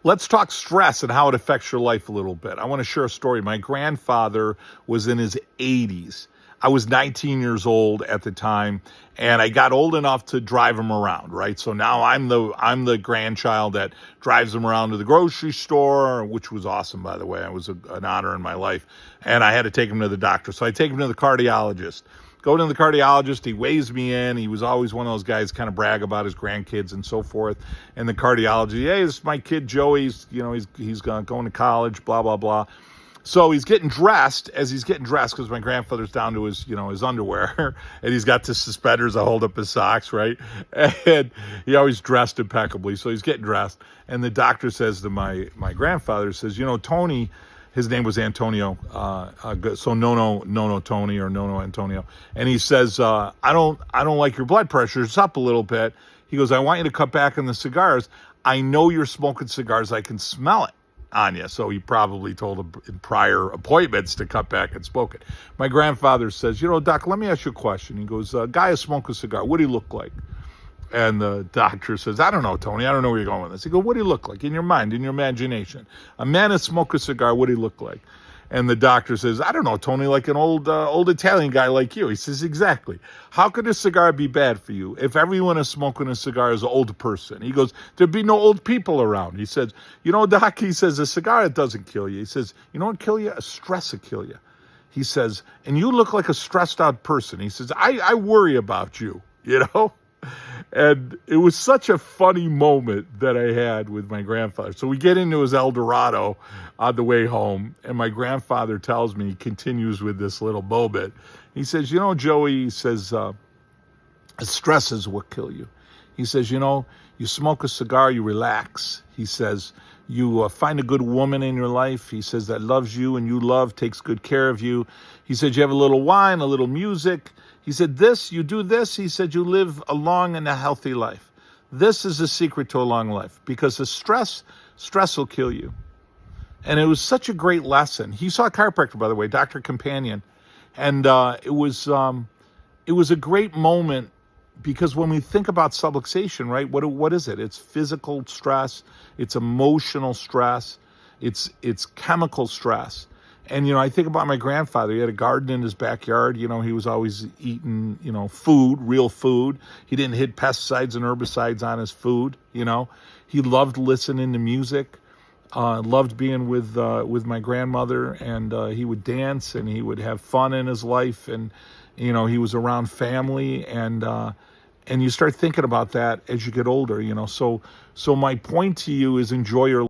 let's talk stress and how it affects your life a little bit. I want to share a story. My grandfather was in his 80s. I was 19 years old at the time, and I got old enough to drive him around, right? So now I'm the grandchild that drives him around to the grocery store, which was awesome, by the way. It was an honor in my life. And I had to take him to the doctor. So I take him to the cardiologist. Go to the cardiologist, he weighs me in. He was always one of those guys kind of brag about his grandkids and so forth. And the cardiologist, hey, this is my kid Joey. He's going to college, blah, blah, blah. So he's getting dressed. As he's getting dressed, because my grandfather's down to his underwear, and he's got the suspenders that hold up his socks, right? And he always dressed impeccably. So he's getting dressed, and the doctor says to my grandfather, says, Tony, his name was Antonio, so no Tony or no Antonio, and he says, I don't like your blood pressure. It's up a little bit. He goes, I want you to cut back on the cigars. I know you're smoking cigars. I can smell it on you. So he probably told him in prior appointments to cut back and smoke it. My grandfather says, Doc, let me ask you a question. He goes, a guy who smokes a cigar, what do he look like? And the doctor says, I don't know, Tony. I don't know where you're going with this. He goes, what do he look like in your mind, in your imagination? A man that smokes a cigar, what do he look like? And the doctor says, I don't know, Tony, like an old Italian guy like you. He says, exactly. How could a cigar be bad for you if everyone is smoking a cigar is an old person? He goes, there'd be no old people around. He says, Doc, he says, a cigar, it doesn't kill you. He says, you know what kill you? A stress will kill you. He says, and you look like a stressed out person. He says, I worry about you, And it was such a funny moment that I had with my grandfather. So we get into his El Dorado on the way home, and my grandfather tells me, he continues with this little moment. He says, Joey, he says, stress is what kill you. He says, you smoke a cigar, you relax. He says, you find a good woman in your life. He says, that loves you and you love, takes good care of you. He said, you have a little wine, a little music. He said, you do this. He said, you live a long and a healthy life. This is the secret to a long life, because the stress will kill you. And it was such a great lesson. He saw a chiropractor, by the way, Dr. Companion. And it was a great moment, because when we think about subluxation, right, what is it? It's physical stress. It's emotional stress. It's chemical stress. And, I think about my grandfather. He had a garden in his backyard. He was always eating, food, real food. He didn't hit pesticides and herbicides on his food, He loved listening to music, loved being with my grandmother, and he would dance and he would have fun in his life. And, he was around family, and you start thinking about that as you get older, So my point to you is enjoy your